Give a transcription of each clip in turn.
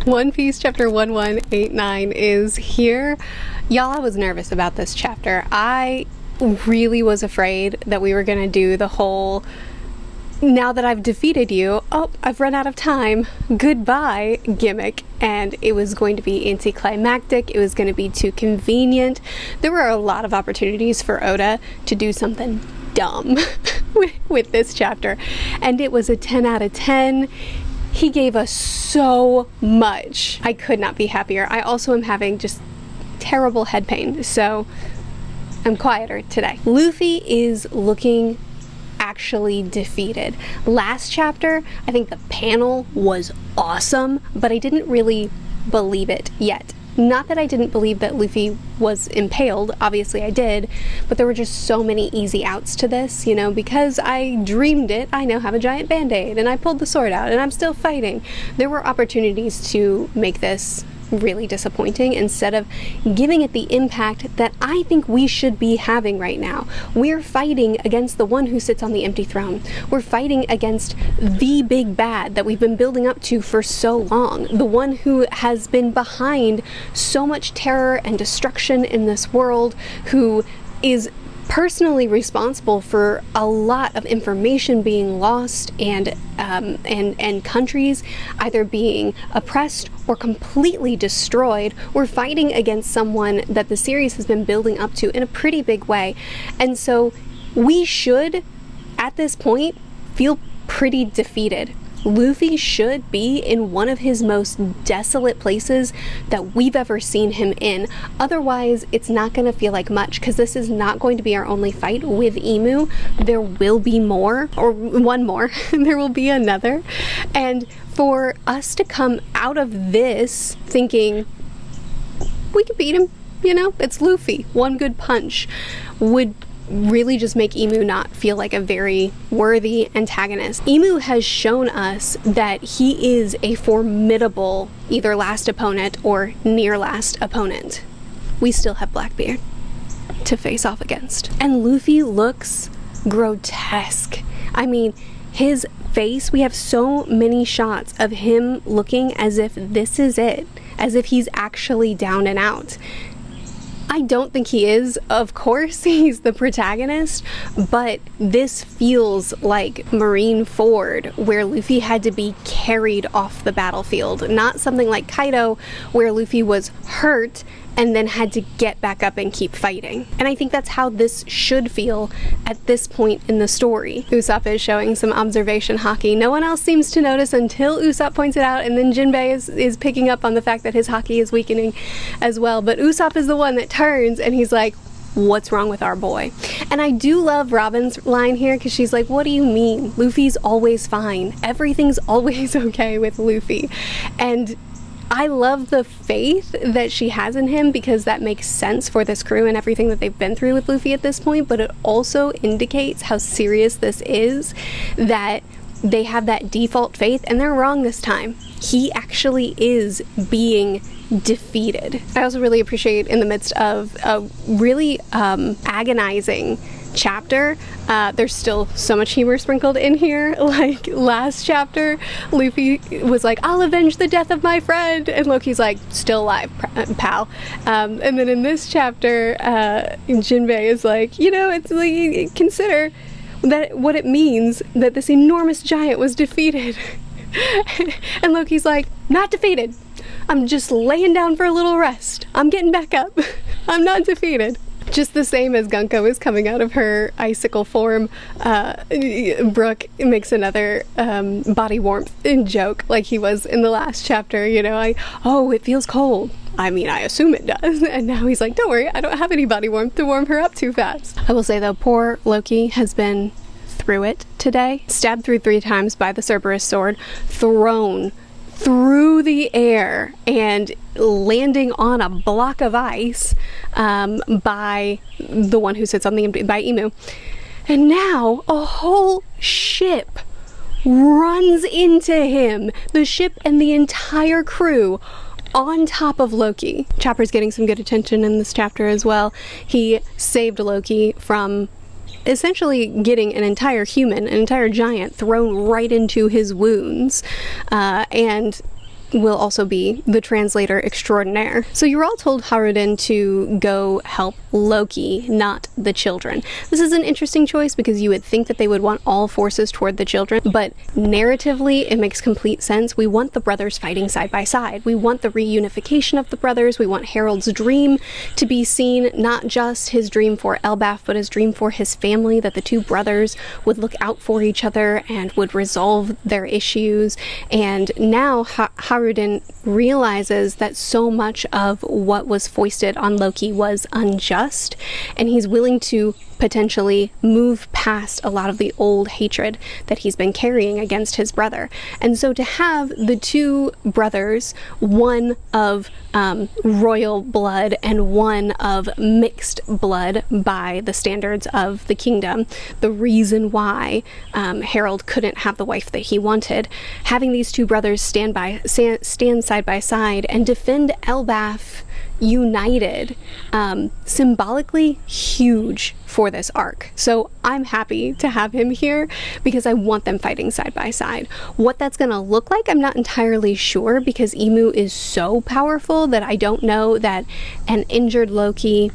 One Piece chapter 1189 is here. Y'all, I was nervous about this chapter. I really was afraid that we were gonna do the whole, now that I've defeated you, oh, I've run out of time, goodbye gimmick, and it was going to be anticlimactic, it was going to be too convenient. There were a lot of opportunities for Oda to do something dumb with this chapter, and it was a 10 out of 10. He gave us so much. I could not be happier. I also am having just terrible head pain, so I'm quieter today. Luffy is looking actually defeated. Last chapter, I think the panel was awesome, but I didn't really believe it yet. Not that I didn't believe that Luffy was impaled, obviously I did, but there were just so many easy outs to this, you know, because I dreamed it, I now have a giant band-aid, and I pulled the sword out, and I'm still fighting. There were opportunities to make this really disappointing instead of giving it the impact that I think we should be having right now. We're fighting against the one who sits on the empty throne. We're fighting against the big bad that we've been building up to for so long. The one who has been behind so much terror and destruction in this world, who is personally responsible for a lot of information being lost and countries either being oppressed or completely destroyed. We're fighting against someone that the series has been building up to in a pretty big way, and so we should, at this point, feel pretty defeated. Luffy should be in one of his most desolate places that we've ever seen him in. Otherwise, it's not going to feel like much, because this is not going to be our only fight with Emu. There will be more, or one more. There will be another. And for us to come out of this thinking, we could beat him, you know, it's Luffy, one good punch, would really just make Emu not feel like a very worthy antagonist. Emu has shown us that he is a formidable either last opponent or near last opponent. We still have Blackbeard to face off against. And Luffy looks grotesque. I mean, his face, we have so many shots of him looking as if this is it, as if he's actually down and out. I don't think he is. Of course, he's the protagonist, but this feels like Marineford, where Luffy had to be carried off the battlefield, not something like Kaido, where Luffy was hurt and then had to get back up and keep fighting. And I think that's how this should feel at this point in the story. Usopp is showing some observation haki. No one else seems to notice until Usopp points it out, and then Jinbei is picking up on the fact that his haki is weakening as well. But Usopp is the one that turns and he's like, what's wrong with our boy? And I do love Robin's line here, because she's like, what do you mean? Luffy's always fine. Everything's always okay with Luffy. And I love the faith that she has in him, because that makes sense for this crew and everything that they've been through with Luffy at this point, but it also indicates how serious this is, that they have that default faith, and they're wrong this time. He actually is being defeated. I also really appreciate, in the midst of a really agonizing chapter, there's still so much humor sprinkled in here. Like last chapter, Luffy was like, I'll avenge the death of my friend, and Loki's like, still alive, pal. And then in this chapter, Jinbei is like, you know, it's like, consider that what it means that this enormous giant was defeated. And Loki's like, not defeated, I'm just laying down for a little rest, I'm getting back up. I'm not defeated. Just the same as Gunko is coming out of her icicle form, Brook makes another body warmth joke, like he was in the last chapter, you know, like, oh, it feels cold. I mean, I assume it does. And now he's like, don't worry, I don't have any body warmth to warm her up too fast. I will say though, poor Loki has been through it today. Stabbed through 3 times by the Cerberus sword, thrown through the air and landing on a block of ice by the one who sits on the by Emu. And now a whole ship runs into him. The ship and the entire crew on top of Loki. Chopper's getting some good attention in this chapter as well. He saved Loki from essentially getting an entire human, an entire giant, thrown right into his wounds. And will also be the translator extraordinaire. So you were all told, Haruden, to go help Loki, not the children. This is an interesting choice because you would think that they would want all forces toward the children, but narratively it makes complete sense. We want the brothers fighting side by side. We want the reunification of the brothers. We want Harold's dream to be seen, not just his dream for Elbaf, but his dream for his family, that the two brothers would look out for each other and would resolve their issues. And now Haruden realizes that so much of what was foisted on Loki was unjust, and he's willing to potentially move past a lot of the old hatred that he's been carrying against his brother. And so to have the two brothers, one of royal blood and one of mixed blood by the standards of the kingdom, the reason why Harold couldn't have the wife that he wanted, having these two brothers stand side by side and defend Elbaf united, symbolically huge for this arc. So I'm happy to have him here because I want them fighting side by side. What that's gonna look like, I'm not entirely sure, because Imu is so powerful that I don't know that an injured Loki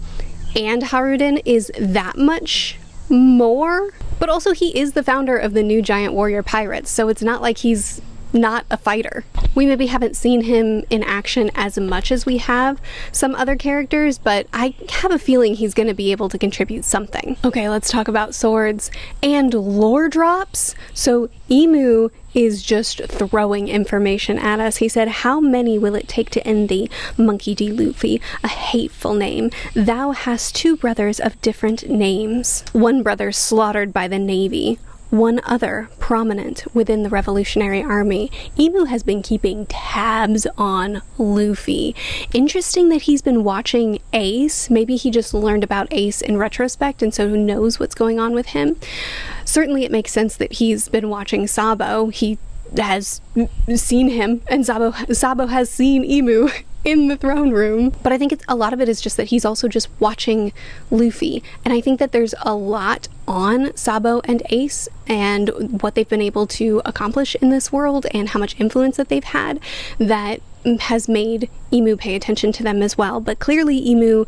and Haruden is that much more. But also he is the founder of the New Giant Warrior Pirates, so it's not like he's not a fighter. We maybe haven't seen him in action as much as we have some other characters, but I have a feeling he's going to be able to contribute something. Okay, let's talk about swords and lore drops. So Imu is just throwing information at us. He said, "How many will it take to end thee, Monkey D. Luffy? A hateful name. Thou hast two brothers of different names. One brother slaughtered by the navy, one other prominent within the Revolutionary Army." Imu has been keeping tabs on Luffy. Interesting that he's been watching Ace. Maybe he just learned about Ace in retrospect, and so who knows what's going on with him. Certainly it makes sense that he's been watching Sabo. He has seen him, and Sabo has seen Imu in the throne room. But I think a lot of it is just that he's also just watching Luffy. And I think that there's a lot on Sabo and Ace and what they've been able to accomplish in this world and how much influence that they've had that has made Imu pay attention to them as well. But clearly Imu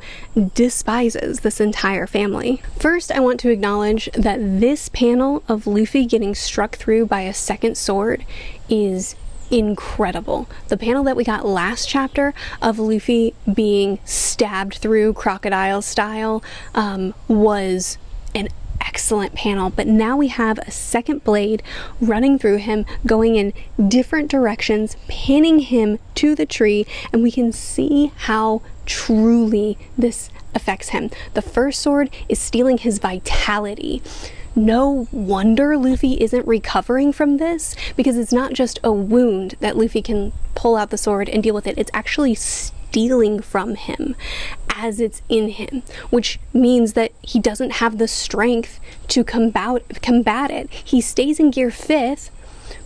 despises this entire family. First, I want to acknowledge that this panel of Luffy getting struck through by a second sword is incredible. The panel that we got last chapter of Luffy being stabbed through crocodile style was an excellent panel, but now we have a second blade running through him, going in different directions, pinning him to the tree, and we can see how truly this affects him. The first sword is stealing his vitality. No wonder Luffy isn't recovering from this, because it's not just a wound that Luffy can pull out the sword and deal with it. It's actually stealing from him as it's in him, which means that he doesn't have the strength to combat it. He stays in gear 5th,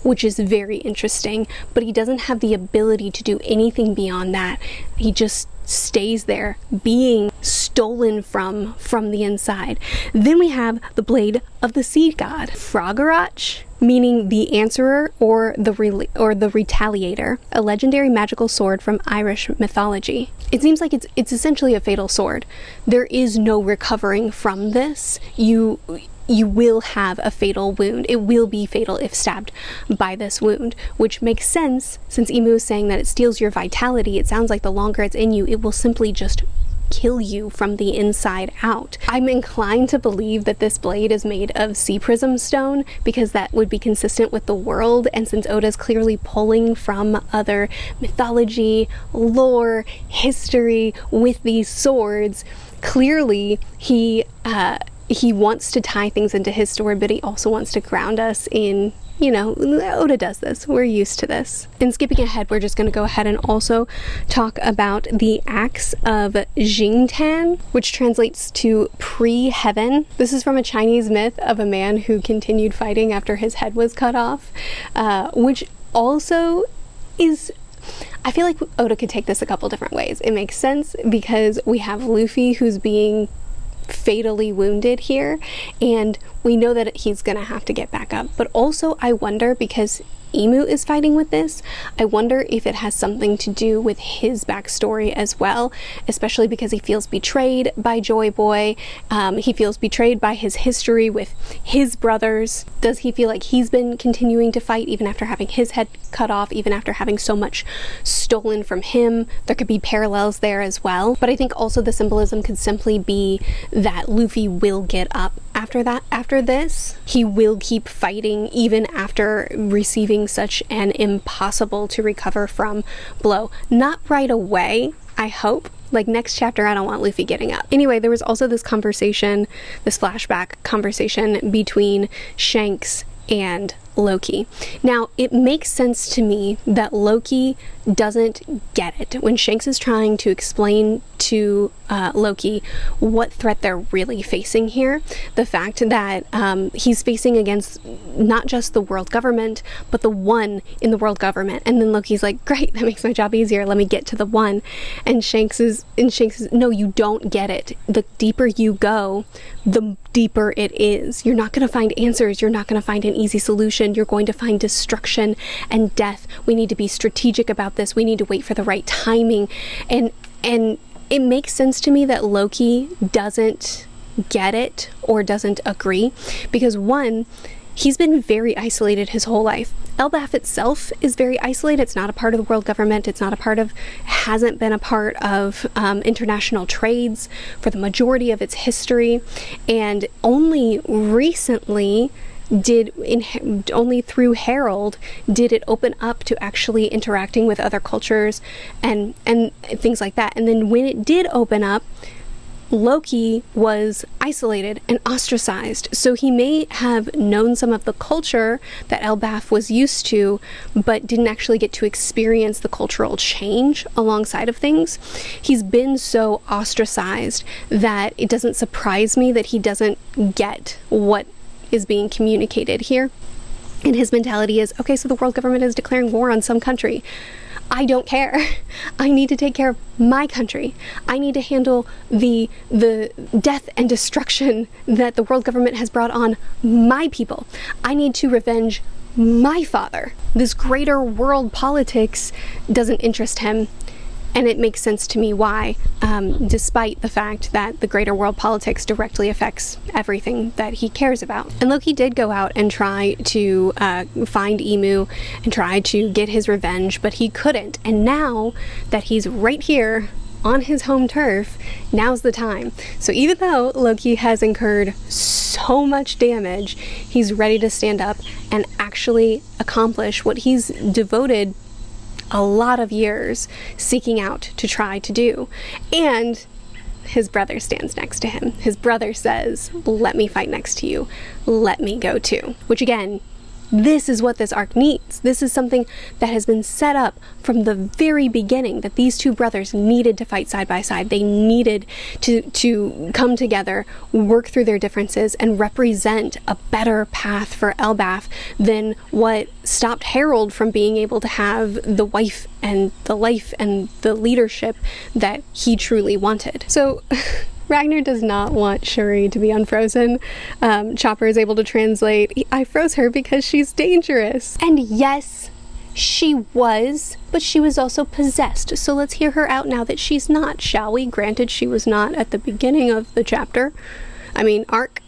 which is very interesting, but he doesn't have the ability to do anything beyond that. He just stays there, being stolen from the inside. Then we have the blade of the sea god, Froggerach, meaning the answerer or the retaliator, a legendary magical sword from Irish mythology. It seems like it's essentially a fatal sword. There is no recovering from this. You will have a fatal wound. It will be fatal if stabbed by this wound, which makes sense since Imu is saying that it steals your vitality. It sounds like the longer it's in you, it will simply just kill you from the inside out. I'm inclined to believe that this blade is made of sea prism stone because that would be consistent with the world, and since Oda's clearly pulling from other mythology, lore, history with these swords, clearly he wants to tie things into his story, but he also wants to ground us in, you know, Oda does this. We're used to this. And skipping ahead, we're just going to go ahead and also talk about the Axe of Jingtan, which translates to pre-heaven. This is from a Chinese myth of a man who continued fighting after his head was cut off, which also is... I feel like Oda could take this a couple different ways. It makes sense because we have Luffy who's being fatally wounded here, and we know that he's gonna have to get back up. But also I wonder, because Emu is fighting with this, I wonder if it has something to do with his backstory as well, especially because he feels betrayed by Joy Boy. He feels betrayed by his history with his brothers. Does he feel like he's been continuing to fight even after having his head cut off, even after having so much stolen from him? There could be parallels there as well. But I think also the symbolism could simply be that Luffy will get up after this. He will keep fighting even after receiving such an impossible to recover from blow. Not right away, I hope. Like next chapter, I don't want Luffy getting up. Anyway, there was also this conversation, this flashback conversation between Shanks and Loki. Now, it makes sense to me that Loki doesn't get it. When Shanks is trying to explain to Loki what threat they're really facing here, the fact that he's facing against not just the world government, but the one in the world government. And then Loki's like, great, that makes my job easier. Let me get to the one. And Shanks is, no, you don't get it. The deeper you go, the deeper it is. You're not going to find answers. You're not going to find an easy solution. You're going to find destruction and death. We need to be strategic about this. We need to wait for the right timing. And it makes sense to me that Loki doesn't get it or doesn't agree, because one, he's been very isolated his whole life. Elbaf itself is very isolated. It's not a part of the world government. It's not a part of, hasn't been a part of international trades for the majority of its history. And only recently only through Herald did it open up to actually interacting with other cultures and things like that. And then when it did open up, Loki was isolated and ostracized. So he may have known some of the culture that Elbaf was used to, but didn't actually get to experience the cultural change alongside of things. He's been so ostracized that it doesn't surprise me that he doesn't get what is being communicated here. And his mentality is, okay, so the world government is declaring war on some country. I don't care. I need to take care of my country. I need to handle the death and destruction that the world government has brought on my people. I need to revenge my father. This greater world politics doesn't interest him. And it makes sense to me why, despite the fact that the greater world politics directly affects everything that he cares about. And Loki did go out and try to find Emu and try to get his revenge, but he couldn't. And now that he's right here on his home turf, now's the time. So even though Loki has incurred so much damage, he's ready to stand up and actually accomplish what he's devoted a lot of years seeking out to try to do. And his brother stands next to him. His brother says, let me fight next to you. Let me go too. Which again, this is what this arc needs. This is something that has been set up from the very beginning, that these two brothers needed to fight side by side. They needed to come together, work through their differences, and represent a better path for Elbaf than what stopped Herald from being able to have the wife and the life and the leadership that he truly wanted. So Ragnar does not want Shuri to be unfrozen. Chopper is able to translate, I froze her because she's dangerous. And yes, she was, but she was also possessed. So let's hear her out now that she's not, shall we? Granted, she was not at the beginning of the chapter. I mean, arc,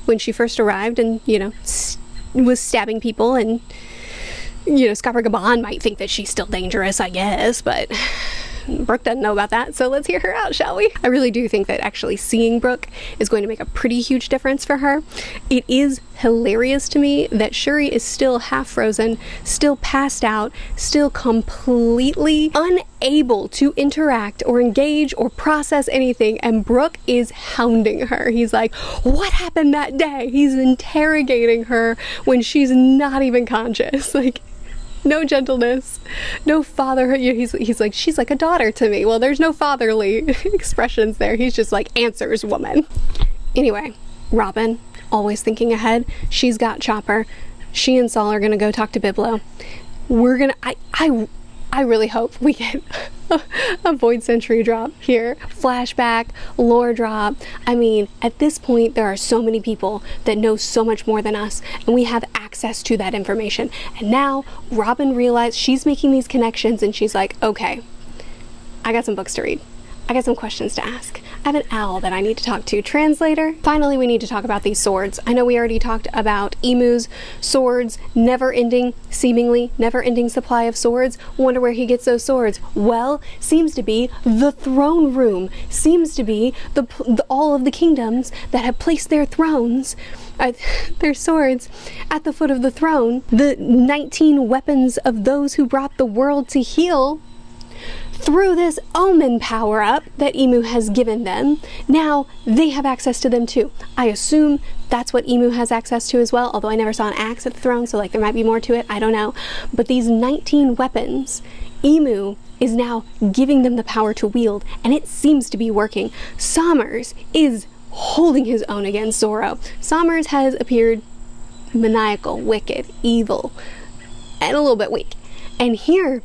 when she first arrived and, was stabbing people, and, Scopper Gaban might think that she's still dangerous, I guess, but Brooke doesn't know about that, so let's hear her out, shall we? I really do think that actually seeing Brooke is going to make a pretty huge difference for her. It is hilarious to me that Shuri is still half frozen, still passed out, still completely unable to interact or engage or process anything, and Brooke is hounding her. He's like, what happened that day? He's interrogating her when she's not even conscious. Like, no gentleness, no father. He's like, she's like a daughter to me. Well, there's no fatherly expressions there. He's just like, answers, woman. Anyway, Robin, always thinking ahead. She's got Chopper. She and Saul are gonna go talk to Biblo. We're gonna, I really hope we get a Void Century drop here. Flashback, lore drop. I mean, at this point, there are so many people that know so much more than us, and we have access to that information. And now, Robin realized she's making these connections, and she's like, okay, I got some books to read. I got some questions to ask. I have an owl that I need to talk to. Translator. Finally, we need to talk about these swords. I know we already talked about Emu's swords, seemingly never-ending supply of swords. Wonder where he gets those swords. Well, seems to be the throne room. Seems to be all of the kingdoms that have placed their thrones, their swords, at the foot of the throne. The 19 weapons of those who brought the world to heel. Through this omen power-up that Emu has given them, now they have access to them too. I assume that's what Emu has access to as well, although I never saw an axe at the throne, so like there might be more to it, I don't know. But these 19 weapons, Emu is now giving them the power to wield, and it seems to be working. Sommers is holding his own against Zoro. Sommers has appeared maniacal, wicked, evil, and a little bit weak. And here,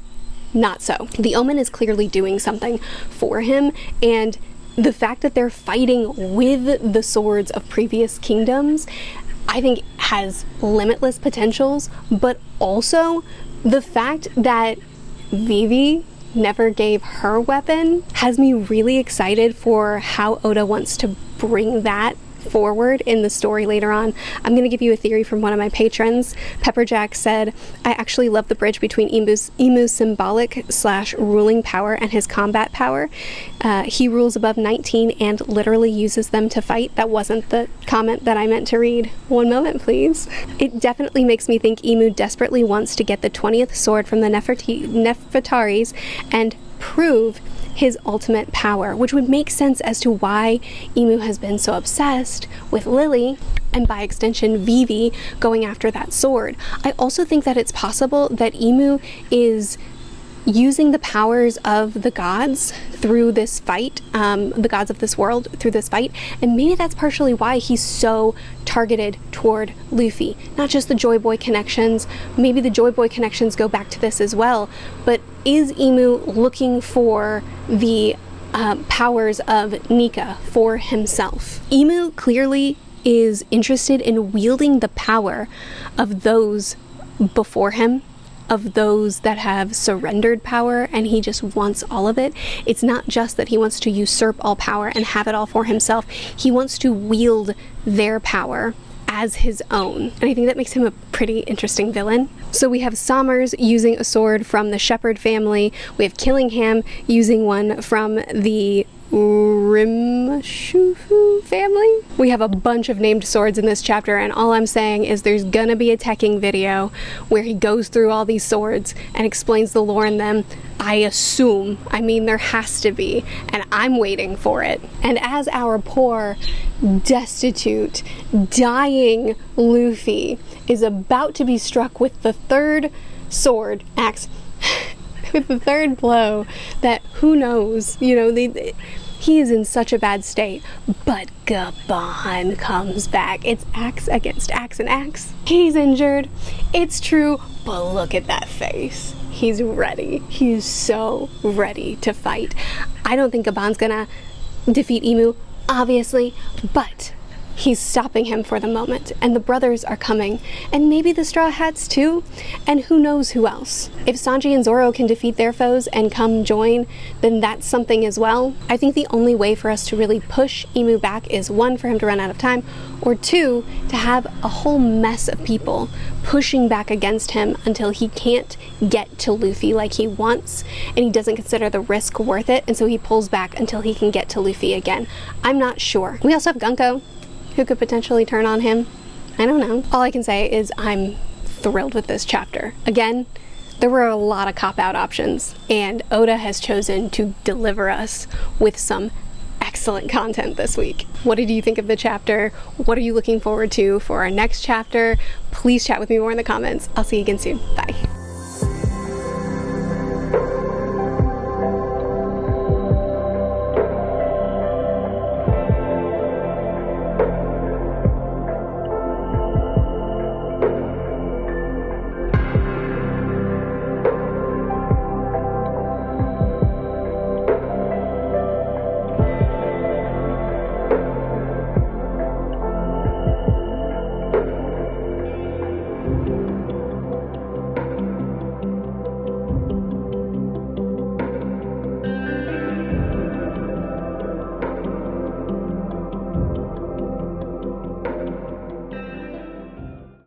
not so. The omen is clearly doing something for him, and the fact that they're fighting with the swords of previous kingdoms, I think has limitless potentials, but also the fact that Vivi never gave her weapon has me really excited for how Oda wants to bring that forward in the story later on. I'm going to give you a theory from one of my patrons. Pepperjack said, I actually love the bridge between Emu's symbolic / ruling power and his combat power. He rules above 19 and literally uses them to fight. That wasn't the comment that I meant to read. One moment, please. It definitely makes me think Emu desperately wants to get the 20th sword from the Nefertaris and prove his ultimate power, which would make sense as to why Emu has been so obsessed with Lily, and by extension Vivi, going after that sword. I also think that it's possible that Emu is using the powers of the gods through this fight, the gods of this world through this fight, and maybe that's partially why he's so targeted toward Luffy. Not just the Joy Boy connections, maybe the Joy Boy connections go back to this as well, but is Emu looking for the powers of Nika for himself? Emu clearly is interested in wielding the power of those before him, of those that have surrendered power, and he just wants all of it. It's not just that he wants to usurp all power and have it all for himself. He wants to wield their power as his own, and I think that makes him a pretty interesting villain. So we have Sommers using a sword from the Shepherd family. We have Killingham using one from the Rimshufu family. We have a bunch of named swords in this chapter, and all I'm saying is there's gonna be a teching video where he goes through all these swords and explains the lore in them. I assume, I mean there has to be, and I'm waiting for it. And as our poor, destitute, dying Luffy is about to be struck with the third sword, axe, with the third blow that who knows, you know, he is in such a bad state, but Gabon comes back. It's axe against axe and axe. He's injured, it's true, but look at that face. He's ready. He's so ready to fight. I don't think Gabon's gonna defeat Emu, obviously, but he's stopping him for the moment, and the brothers are coming, and maybe the Straw Hats too, and who knows who else. If Sanji and Zoro can defeat their foes and come join, then that's something as well. I think the only way for us to really push Emu back is 1, for him to run out of time, or 2, to have a whole mess of people pushing back against him until he can't get to Luffy like he wants, and he doesn't consider the risk worth it, and so he pulls back until he can get to Luffy again. I'm not sure. We also have Gunko, who could potentially turn on him. I don't know. All I can say is I'm thrilled with this chapter. Again, there were a lot of cop-out options, and Oda has chosen to deliver us with some excellent content this week. What did you think of the chapter? What are you looking forward to for our next chapter? Please chat with me more in the comments. I'll see you again soon. Bye.